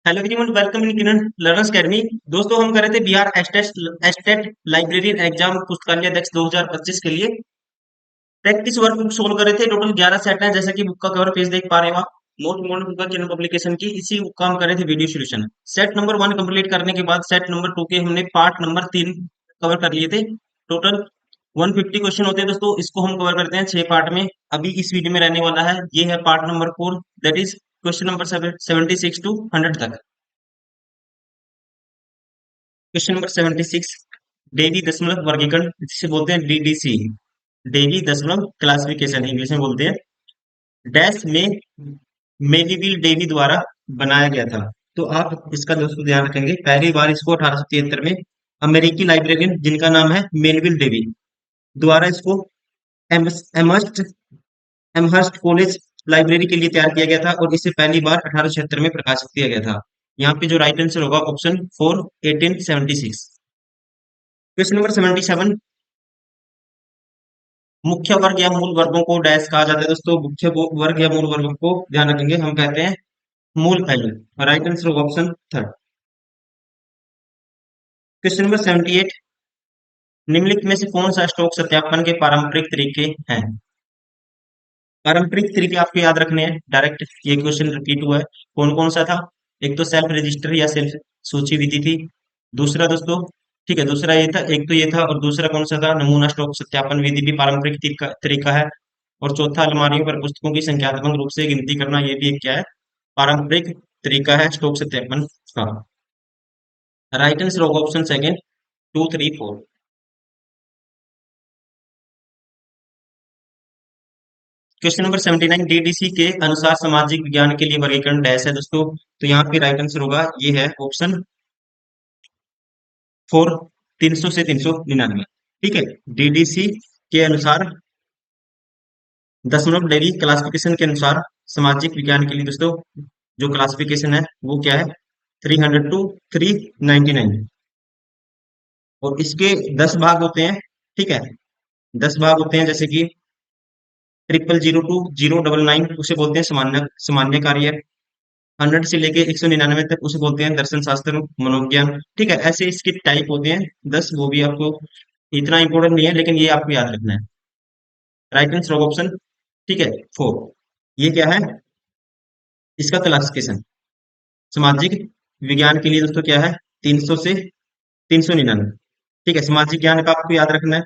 Hello everyone, welcome in Kiran learners academy. दोस्तों, हम कर रहे थे बिहार एस्टेट लाइब्रेरियन एग्जाम पुस्तकालय अध्यक्ष 2025 के लिए प्रैक्टिस वर्क बुक सोल्व कर रहे थे। टोटल 11 सेट है, जैसा कि बुक का कवर पेज देख पा रहे हो आप। मोस्ट इम्पोर्टेंट बुक का जनरल पब्लिकेशन की इसी बुक का हम कर रहे थे video solution. Set number 1 complete करने के बाद सेट नंबर 2 के हमने पार्ट नंबर 3 कवर कर लिए थे। टोटल 150 क्वेश्चन होते हैं दोस्तों, इसको हम कवर करते हैं 6 पार्ट में। अभी इस वीडियो में रहने वाला है, ये है part number 4, that is question number 76 to 100 तक। क्वेश्चन नंबर 76, डेवी दशमलव वर्गीकरण जिसे बोलते हैं डीडीसी, डेवी दशमलव क्लासिफिकेशन इंग्लिश में बोलते हैं। डैश में मेलीविल डेवी द्वारा बनाया गया था। तो आप इसका दोस्तों ध्यान रखेंगे, पहली बार इसको 1873 में अमेरिकी लाइब्रेरियन जिनका नाम है मेलविल डेवी द्वारा इसको एमहर्स्ट एमहर्स्ट कॉलेज लाइब्रेरी के लिए तैयार किया गया था, और इसे पहली बार 1876 में प्रकाशित किया गया था। यहाँ पे जो राइट आंसर होगा ऑप्शन 4, 1876। क्वेश्चन नंबर 77, मुख्य वर्ग या मूल वर्गों को डैश कहा जाता है दोस्तों। मुख्य वर्ग या मूल वर्गों को ध्यान रखेंगे, हम कहते हैं मूल पहलू। राइट आंसर होगा ऑप्शन 3। क्वेश्चन नंबर 78, निम्नलिखित में से कौन सा स्टॉक सत्यापन के पारंपरिक तरीके हैं। पारंपरिक तरीके आपको याद रखने हैं, डायरेक्ट ये क्वेश्चन रिपीट हुआ है। कौन कौन सा था? एक तो सेल्फ रजिस्टर या सेल्फ सूची विधि थी। दूसरा दोस्तों, ठीक है, दूसरा ये था, एक तो ये था, और दूसरा कौन सा था? नमूना स्टॉक सत्यापन विधि भी पारंपरिक तरीका है। और चौथा, अलमारियों पर पुस्तकों की संख्यात्मक रूप से गिनती करना, ये भी एक क्या है? पारंपरिक तरीका है स्टॉक सत्यापन का। राइट आंसर होगा option second, 2, 3, 4। Question number 79, DDC के अनुसार सामाजिक विज्ञान के लिए वर्गीकरण डैश है दोस्तों। तो यहाँ पे राइट आंसर होगा, ये है ऑप्शन 4, 300 से 399। ठीक है, डीडीसी के अनुसार, दशमलव डेवी क्लासिफिकेशन के अनुसार सामाजिक विज्ञान के लिए दोस्तों जो क्लासिफिकेशन है वो क्या है? 300 टू 399। और इसके 10 भाग होते हैं। ठीक है, 10 भाग होते हैं, जैसे कि 000 टू 099 उसे बोलते हैं सामान्य सामान्य कार्य। 100 से लेके 199 तक उसे बोलते हैं दर्शन शास्त्र मनोविज्ञान। ठीक है, ऐसे इसके टाइप होते हैं 10, वो भी आपको इतना इंपॉर्टेंट नहीं है, लेकिन ये आपको याद रखना है। राइट आंसर ऑप्शन, ठीक है, 4। ये क्या है? इसका क्लासिफिकेशन सामाजिक विज्ञान के लिए दोस्तों क्या है? 300 से 399। ठीक है, सामाजिक ज्ञान का आपको याद रखना है,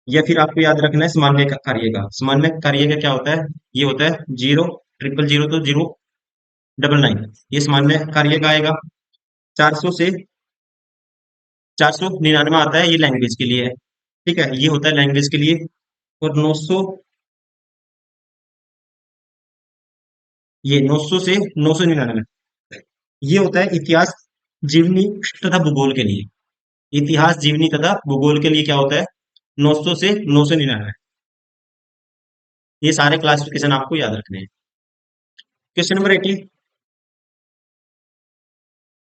या फिर आपको याद रखना है सामान्य कार्य का। सामान्य कार्य का क्या होता है? ये होता है 0, 000 तो 099, ये सामान्य कार्य का आएगा। 400 से 499 आता है, ये लैंग्वेज के लिए है। ठीक है, ये होता है लैंग्वेज के लिए। और 900 से 999 ये होता है इतिहास, जीवनी तथा भूगोल के लिए। इतिहास, जीवनी तथा भूगोल के लिए क्या होता है? 900 से 999। ये सारे क्लासिफिकेशन आपको याद रखने हैं। क्वेश्चन नंबर 80,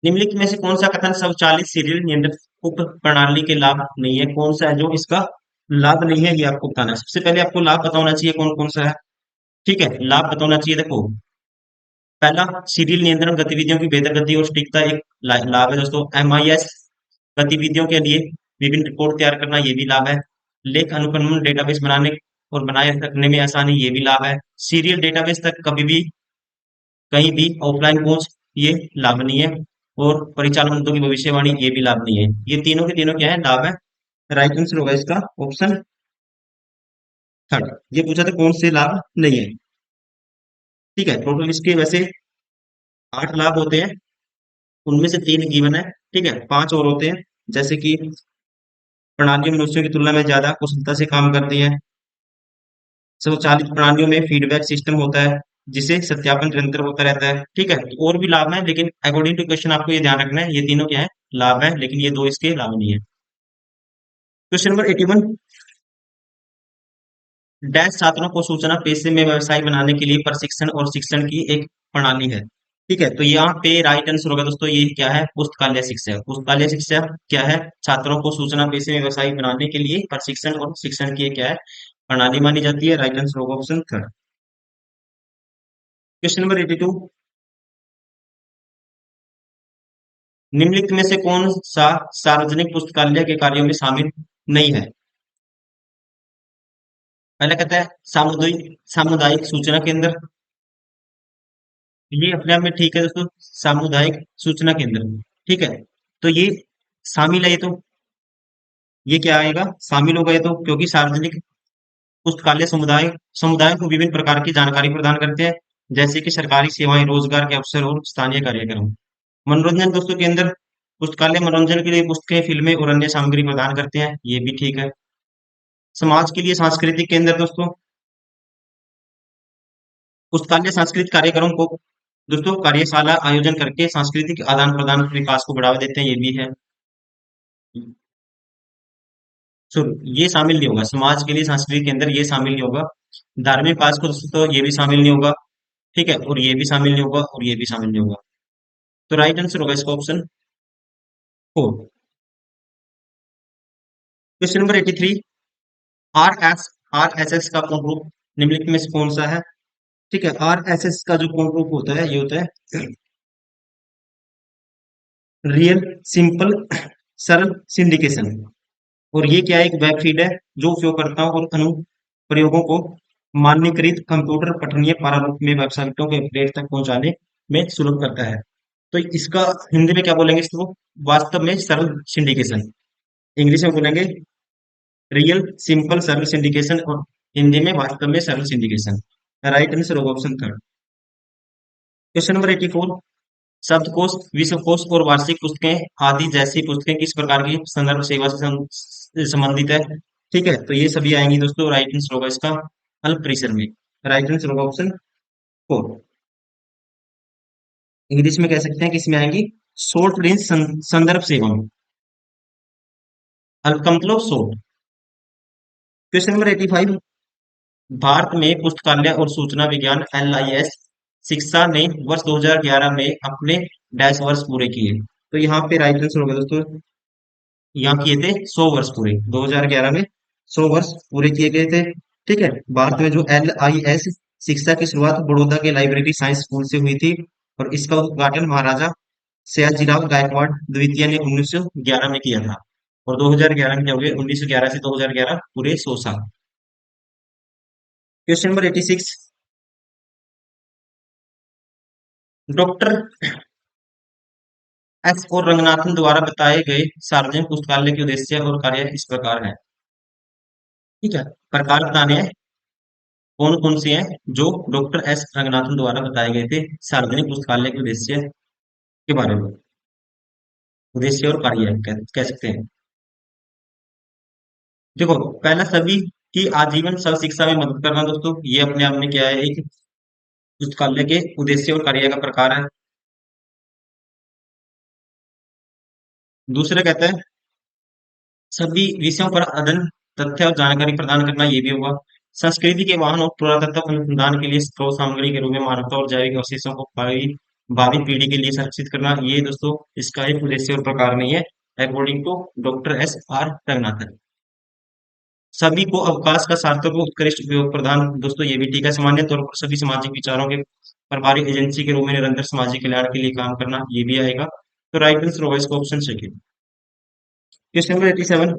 निम्नलिखित में से कौन सा कथन स्वचालित सीरियल नियंत्रण उप प्रणाली के लाभ नहीं है? कौन सा है जो इसका लाभ नहीं है, ये आपको बताना है। सबसे पहले आपको लाभ पता होना चाहिए कौन कौन सा है। ठीक है, लाभ पता होना चाहिए। देखो, पहला, सीरियल नियंत्रण गतिविधियों की बेहतर गति और सटीकता एक लाभ है दोस्तों। एमआईएस गतिविधियों के लिए विभिन्न रिपोर्ट तैयार करना, ये भी लाभ है। लेख अनुक्रमण डेटाबेस बनाने और बनाए रखने में आसानी, ये भी लाभ है। सीरियल डेटाबेस तक कभी भी कहीं भी ऑफलाइन पहुंच, ये लाभ नहीं है। और परिचालन मुद्दों की भविष्यवाणी, ये भी लाभ नहीं है। ये तीनों के तीनों क्या है? लाभ है। राइट आंसर होगा इसका ऑप्शन 3। ये पूछा था कौन से लाभ नहीं है। ठीक है, टोटल इसके वैसे 8 लाभ होते हैं, उनमें से 3 गिवन है। ठीक है, 5 और होते हैं, जैसे कि प्रणालियों मनुष्यों की तुलना में ज्यादा कुशलता से काम करती हैं। स्वचालित प्रणालियों में फीडबैक सिस्टम होता है, जिसे सत्यापन निरंतर होता रहता है। ठीक है, तो और भी लाभ है, लेकिन अकॉर्डिंग टू क्वेश्चन आपको ये ध्यान रखना है, ये तीनों क्या है? लाभ है, लेकिन ये 2 इसके लाभ नहीं है। क्वेश्चन नंबर 81, डैश छात्रों को सूचना पेशे में व्यवसाय बनाने के लिए प्रशिक्षण और शिक्षण की एक प्रणाली है। ठीक है, तो यहाँ पे राइट आंसर होगा दोस्तों, ये क्या है? पुस्तकालय शिक्षा। पुस्तकालय शिक्षा क्या है? छात्रों को सूचना पेशे में व्यवसाय बनाने के लिए प्रशिक्षण और शिक्षण की एक क्या है? प्रणाली मानी जाती है। राइट आंसर होगा ऑप्शन 3। क्वेश्चन नंबर 82, निम्नलिखित में से कौन सा सार्वजनिक पुस्तकालय के कार्यों में शामिल नहीं है? पहला कहता है सामुदायिक सामुदायिक सूचना केंद्र। ये अपने आप में ठीक है दोस्तों, सामुदायिक सूचना केंद्र। ठीक है, तो ये शामिल है, ये तो ये क्या आएगा, शामिल होगा ये तो, क्योंकि सार्वजनिक पुस्तकालय समुदाय समुदाय को विभिन्न प्रकार की जानकारी प्रदान करते हैं, जैसे कि सरकारी सेवाएं, रोजगार के अवसर और स्थानीय कार्यक्रम। मनोरंजन दोस्तों के अंदर पुस्तकालय मनोरंजन के लिए पुस्तकें, फिल्में और अन्य सामग्री प्रदान करते हैं, ये भी ठीक है। समाज के लिए सांस्कृतिक केंद्र दोस्तों, पुस्तकालय सांस्कृतिक कार्यक्रम को दोस्तों कार्यशाला आयोजन करके सांस्कृतिक आदान प्रदान विकास को बढ़ावा देते हैं, ये भी है। सो ये शामिल नहीं होगा, समाज के लिए सांस्कृतिक केंद्र ये शामिल नहीं होगा। धार्मिक पास को दोस्तों ये भी शामिल नहीं होगा। ठीक है, और ये भी शामिल नहीं होगा, और ये भी शामिल नहीं होगा। तो राइट आंसर होगा इसका option 4। Question number 83, R S R S S का पूर्ण रूप निम्नलिखित में से कौन सा है? ठीक है, आर एस एस का जो पूर्ण रूप होता है, ये होता है रियल सिंपल सरल सिंडिकेशन। और ये क्या है, एक वेब फीड है जो उपयोगकर्ताओं और अनुप्रयोगों को मानकीकृत कंप्यूटर पठनीय प्रारूप में वेबसाइटों के अपडेट तक पहुंचाने में सुलभ करता है। तो इसका हिंदी में क्या बोलेंगे इसको, वास्तव में सरल सिंडिकेशन। इंग्लिश में बोलेंगे रियल सिंपल सरल सिंडिकेशन, और हिंदी में वास्तव में सरल सिंडिकेशन। राइट आंसर होगा ऑप्शन थर्ड। क्वेश्चन नंबर 84, शब्दकोश, विश्वकोश और वार्षिक पुस्तकें आदि जैसी पुस्तकें किस प्रकार की संदर्भ सेवा से संबंधित है? ठीक है, तो ये सभी आएंगी दोस्तों, राइट आंसर होगा इसका अल्प परिसर में। राइट आंसर होगा ऑप्शन 4। इंग्लिश में कह सकते हैं कि इसमें आएंगी शॉर्ट रेंज संदर्भ सेवा, अल्प का मतलब शॉर्ट। क्वेश्चन नंबर 85, भारत में पुस्तकालय और सूचना विज्ञान LIS शिक्षा ने वर्ष 2011 में अपने डैश वर्ष पूरे किए। तो यहाँ पे राइट आंसर होगा दोस्तों, यहाँ किए थे 100 वर्ष पूरे, 2011 में 100 वर्ष पूरे किए गए थे। ठीक है, भारत में जो LIS शिक्षा की शुरुआत बड़ौदा के लाइब्रेरी साइंस स्कूल से हुई थी, और इसका उद्घाटन महाराजा सयाजीराव गायकवाड़ द्वितीय ने 1911 में किया था। और 2011 में क्या हो गया, 1911 से 2011 पूरे 100 साल। क्वेश्चन नंबर 86, डॉक्टर एस और रंगनाथन द्वारा बताए गए सार्वजनिक पुस्तकालय के उद्देश्य और कार्य इस प्रकार है। ठीक है, प्रकार बताने हैं कौन कौन से हैं जो डॉक्टर एस रंगनाथन द्वारा बताए गए थे सार्वजनिक पुस्तकालय के उद्देश्य के बारे में। उद्देश्य और कार्य कह सकते हैं। देखो, पहला सभी की आजीवन सर्व शिक्षा में मदद करना दोस्तों, ये अपने आप में क्या है, एक पुस्तकालय के उद्देश्य और कार्य का प्रकार है। दूसरा कहता है सभी विषयों पर अध्ययन, तथ्य और जानकारी प्रदान करना, ये भी होगा। संस्कृति के वाहन और पुरातत्व अनुसंधान के लिए स्रोत सामग्री के रूप में मानवता और जैविक अवशेषों को भावी भावी पीढ़ी के लिए संरक्षित करना, ये दोस्तों इसका एक उद्देश्य और प्रकार नहीं है, according to doctor SR Ranganathan. सभी को अवकाश का सार्थक और उत्कृष्ट उपयोग प्रदान, दोस्तों ये भी ठीक है। सामान्य तौर पर सभी सामाजिक विचारों के प्रभारी एजेंसी के रूप में निरंतर सामाजिक कल्याण के लिए काम करना, ये भी आएगा। तो राइट आंसर होगा इसका ऑप्शन सेकंड। क्वेश्चन नंबर 87,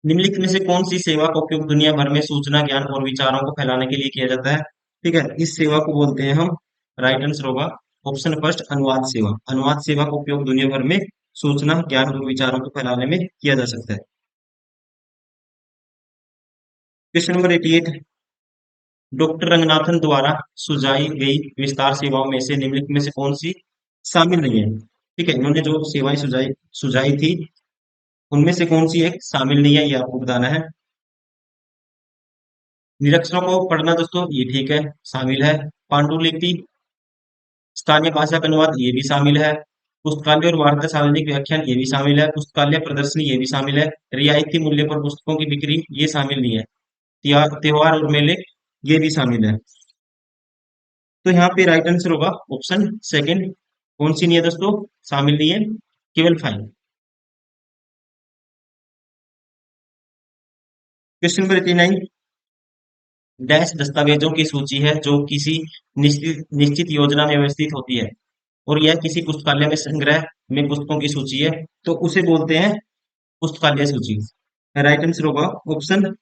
निम्नलिखित में से कौन सी सेवा का उपयोग दुनिया भर में सूचना, ज्ञान और विचारों को फैलाने के लिए किया जाता है? ठीक है, इस सेवा को बोलते हैं हम, राइट आंसर होगा ऑप्शन फर्स्ट अनुवाद सेवा। अनुवाद सेवा का उपयोग दुनिया भर में सूचना, ज्ञान और विचारों को फैलाने में किया जा सकता है। क्वेश्चन नंबर 88, डॉक्टर रंगनाथन द्वारा सुझाई गई विस्तार सेवाओं में से निम्नलिखित में से कौन सी शामिल नहीं है? ठीक है, इन्होंने जो सेवाएं सुझाई सुझाई थी, उनमें से कौन सी एक शामिल नहीं है, ये आपको बताना है। निरक्षरों को पढ़ना दोस्तों, ये ठीक है, शामिल है। पांडुलिपि, स्थानीय भाषा का अनुवाद, ये भी शामिल है। पुस्तकालय और वार्ता सार्वजनिक व्याख्यान, ये भी शामिल है। पुस्तकालय प्रदर्शनी, ये भी शामिल है। रियायती मूल्य पर पुस्तकों की बिक्री, ये शामिल नहीं है। त्योहार और मेले, ये भी शामिल है। तो यहाँ पे राइट आंसर होगा ऑप्शन सेकंड। कौन सी नहीं है दोस्तों, शामिल नहीं है, केवल फाइन। क्वेश्चन नंबर 89, डैश दस्तावेजों की सूची है जो किसी निश्चित निश्चित योजना में व्यवस्थित होती है, और यह किसी पुस्तकालय में संग्रह में पुस्तकों की सूची है, तो उसे बोलते हैं पुस्तकालय सूची। राइट आंसर होगा ऑप्शन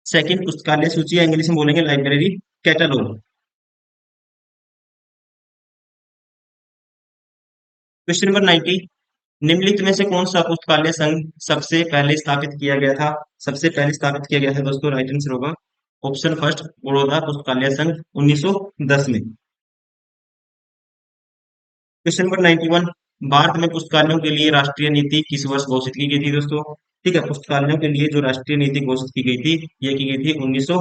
सेकंड, पुस्तकालय सूची, या इंग्लिश में बोलेंगे लाइब्रेरी कैटलॉग। क्वेश्चन नंबर 90, निम्नलिखित में से कौन सा पुस्तकालय संघ सबसे पहले स्थापित किया गया था? सबसे पहले स्थापित किया गया था दोस्तों, राइट आंसर होगा ऑप्शन फर्स्ट, बड़ौदा पुस्तकालय संघ 1910 में। क्वेश्चन नंबर 91, भारत में पुस्तकालयों के लिए राष्ट्रीय नीति किस वर्ष घोषित की गई थी दोस्तों? ठीक है, पुस्तकालयों के लिए जो राष्ट्रीय नीति घोषित की गई थी, ये की गई थी 1900,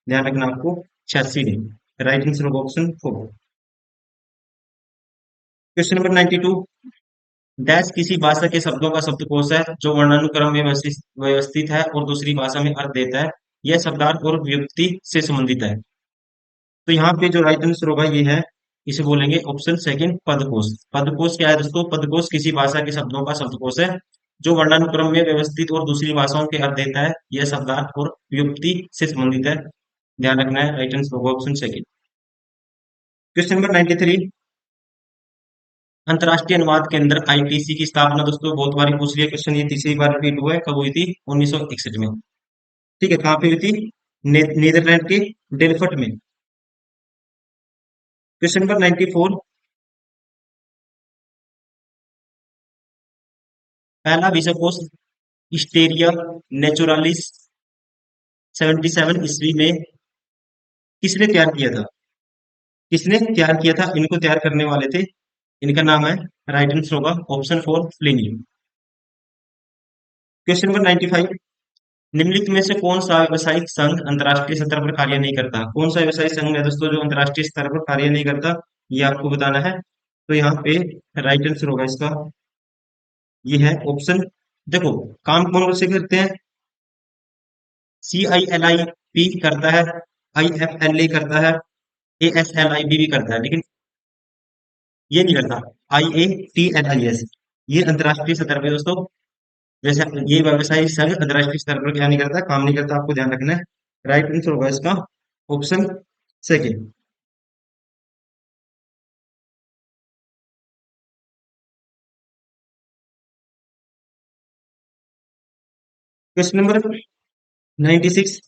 ध्यान रखना आपको, 86 में। राइट आंसर होगा option four. Question number 92, dash किसी भाषा के शब्दों का शब्दकोश है जो वर्णानुक्रम में व्यवस्थित व्यवस्थित है और दूसरी भाषा में अर्थ देता है, यह शब्दार्थ और व्युत्पत्ति से संबंधित है। तो यहाँ पे जो राइट आंसर होगा ये है, इसे बोलेंगे ऑप्शन सेकंड, पदकोश। पदकोश क्या है दोस्तों? पदकोश किसी भाषा के शब्दों का शब्दकोश है जो वर्णानुक्रम में व्यवस्थित और दूसरी भाषाओं के अर्थ देता है, यह शब्दार्थ और व्युत्पत्ति से संबंधित है। ध्यान रखना है, राइट आंसर होगा ऑप्शन सेकंड। क्वेश्चन नंबर 93, अंतर्राष्ट्रीय अनुवाद केंद्र आईटीसी की स्थापना दोस्तों बहुत बार पूछ लिया क्वेश्चन, ये तीसरी बार रिपीट हुआ है, कब हुई थी? 1961 में। ठीक है, कहाँ पे हुई थी? नीदरलैंड के डेलफट में। क्वेश्चन नंबर 94, पहला विश्वकोश हिस्टेरिया नेचुरालिस 77 ईस्वी में किसने तैयार किया था? किसने तैयार किया था? इनको तैयार करने वाले थे, इनका नाम है, राइट आंसर होगा option four, Pliny. Question number 95, निम्नलिखित में से कौन सा व्यवसायिक संघ अंतर्राष्ट्रीय स्तर पर कार्य नहीं करता? कौन सा व्यवसायिक संघ है दोस्तों जो अंतर्राष्ट्रीय स्तर पर कार्य नहीं करता, ये आपको बताना है। तो यहाँ पे राइट आंसर होगा इसका, ये है ऑप्शन, देखो, काम कौन से करते हैं? CILIP करता है, IFLA करता है, ASLIB भी करता है, लेकिन ये नहीं करता IATLIS। ये अंतर्राष्ट्रीय स्तर पे दोस्तों, जैसे ये व्यवसायिक संघ अंतर्राष्ट्रीय स्तर पर क्या नहीं करता, काम नहीं करता, आपको ध्यान रखना है। राइट आंसर होगा इसका ऑप्शन सेकेंड। क्वेश्चन नंबर 96,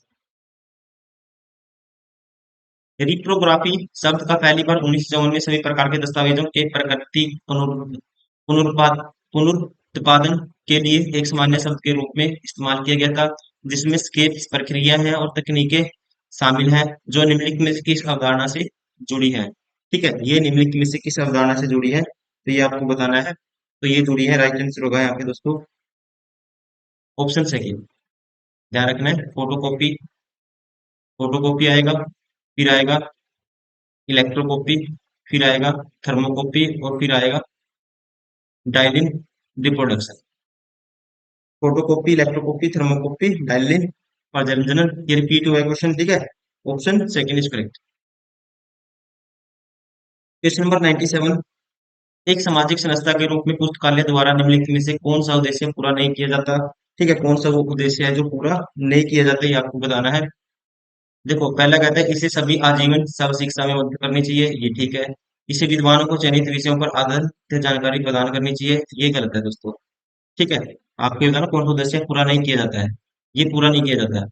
रिप्रोग्राफी शब्द का पहली बार 1954 में सभी प्रकार के दस्तावेजों के प्रकृति पुनरुत्पाद पुनरुत्पादन के लिए एक सामान्य शब्द के रूप में इस्तेमाल किया गया था, जिसमें स्केप प्रक्रिया है और तकनीकें शामिल हैं जो निम्नलिखित में से किस अवधारणा से जुड़ी है? ठीक है, ये निम्नलिखित में से किस अवधारणा से जुड़ी है, तो ये आपको बताना है। तो ये जुड़ी है, राइट आंसर होगा यहाँ पे दोस्तों ऑप्शन सेकेंड। ध्यान रखना है, फोटोकॉपी, फोटोकॉपी आएगा, फिर आएगा इलेक्ट्रोकॉपी, फिर आएगा थर्मोकॉपी, और फिर आएगा डायलिन रिप्रोडक्शन। फोटोकॉपी, इलेक्ट्रोकॉपी, थर्मोकॉपी, डायलिन और जनरल, ये रिपीट हुआ है क्वेश्चन, ठीक है, option second is correct. Question number 97, एक सामाजिक संस्था के रूप में पुस्तकालय द्वारा निम्नलिखित में से कौन सा उद्देश्य पूरा नहीं किया जाता? ठीक है, कौन सा वो उद्देश्य है जो पूरा नहीं किया जाता, ये आपको बताना है। देखो, पहला कहता है इसे सभी आजीवन सब शिक्षा में मदद करनी चाहिए, ये ठीक है। इसे विद्वानों को चयनित विषयों पर आधारित जानकारी प्रदान करनी चाहिए, ये गलत है दोस्तों। ठीक है, आपके बताना कौन सा उद्देश्य पूरा नहीं किया जाता है, ये पूरा नहीं किया जाता है।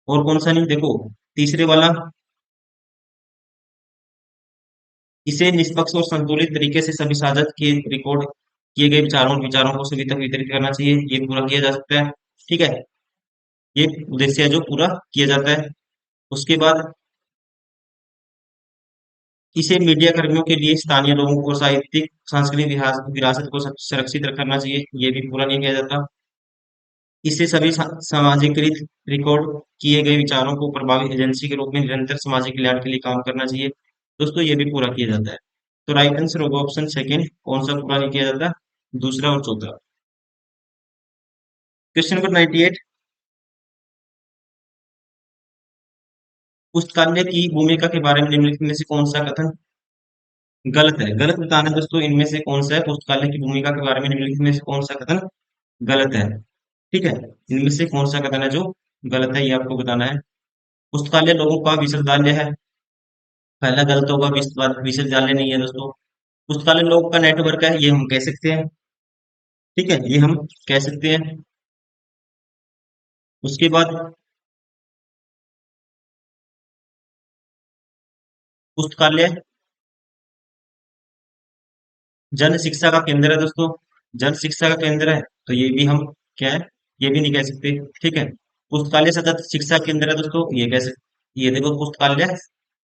और कौन सा नहीं, देखो, तीसरे वाला, इसे निष्पक्ष और संतुलित तरीके से सभी साझा के रिकॉर्ड किए गए विचारों को सभी तक वितरित करना चाहिए, ये पूरा किया जा सकता है। ठीक है, ये उद्देश्य है जो पूरा किया जाता है। उसके बाद इसे मीडिया कर्मियों के लिए स्थानीय लोगों को साहित्यिक सांस्कृतिक विरासत को सुरक्षित करना चाहिए, ये भी पूरा नहीं किया जाता। इससे सभी सामाजिकृत रिकॉर्ड किए गए विचारों को प्रभावी एजेंसी के रूप में निरंतर सामाजिक कल्याण के लिए काम करना चाहिए, दोस्तों, ये भी पूरा किया जाता है। तो राइट आंसर होगा ऑप्शन सेकेंड, कौन सा पूरा नहीं किया जाता, दूसरा और चौथा। क्वेश्चन नंबर 98, पुस्तकालय की भूमिका के बारे में निम्नलिखित में से कौन सा कथन गलत है? गलत बताना है दोस्तों, इनमें से कौन सा है, पुस्तकालय की भूमिका के बारे में निम्नलिखित में से कौन सा कथन गलत है? ठीक है, इनमें से कौन सा कथन है जो गलत है, ये आपको बताना है। पुस्तकालय लोगों का विश्वविद्यालय है। पहला गलत होगा, विश्वविद्यालय नहीं है दोस्तों। पुस्तकालय लोगों का नेटवर्क है, ये हम कह सकते हैं। ठीक है, ये हम कह सकते हैं। उसके बाद पुस्तकालय जन शिक्षा का केंद्र है दोस्तों। जन शिक्षा का केंद्र है, तो ये भी हम क्या है, ये भी नहीं कह सकते। ठीक है, पुस्तकालय सतत शिक्षा केंद्र है दोस्तों, ये कह सकते, ये देखो पुस्तकालय,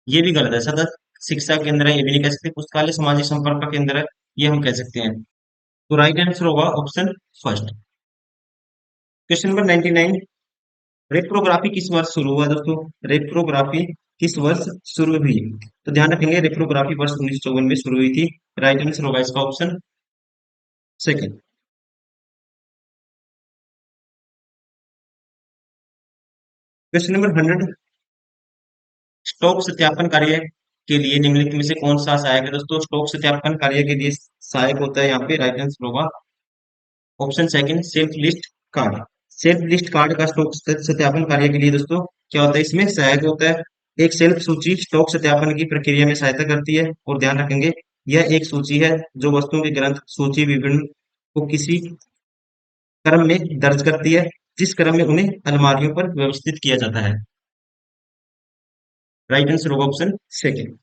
ये भी गलत है। सतत शिक्षा केंद्र है, ये भी नहीं कह सकते। पुस्तकालय सामाजिक संपर्क का केंद्र है, ये हम कह सकते हैं। तो राइट आंसर होगा ऑप्शन फर्स्ट। क्वेश्चन नंबर 99, रेप्रोग्राफी किस वर्ष शुरू हुआ दोस्तों? रेप्रोग्राफी किस वर्ष शुरू हुई? तो ध्यान रखेंगे, रेप्रोग्राफी वर्ष 1954 में शुरू हुई थी। राइट आंसर होगा इसका option second. Question number 100, stock सत्यापन कार्य के लिए निम्नलिखित में से कौन सा सहायक है दोस्तों? स्टॉक सत्यापन कार्य के लिए सहायक होता है यहाँ पे, राइट आंसर होगा option second, self list card. Self list card का स्टॉक सत्यापन कार्य के लिए दोस्तों क्या होता है, इसमें सहायक होता है। एक सेल्फ सूची स्टॉक सत्यापन की प्रक्रिया में सहायता करती है। और ध्यान रखेंगे, यह एक सूची है जो वस्तुओं के ग्रंथ सूची विवरण को किसी क्रम में दर्ज करती है, जिस क्रम में उन्हें अलमारियों पर व्यवस्थित किया जाता है। राइट आंसर होगा ऑप्शन सेकंड।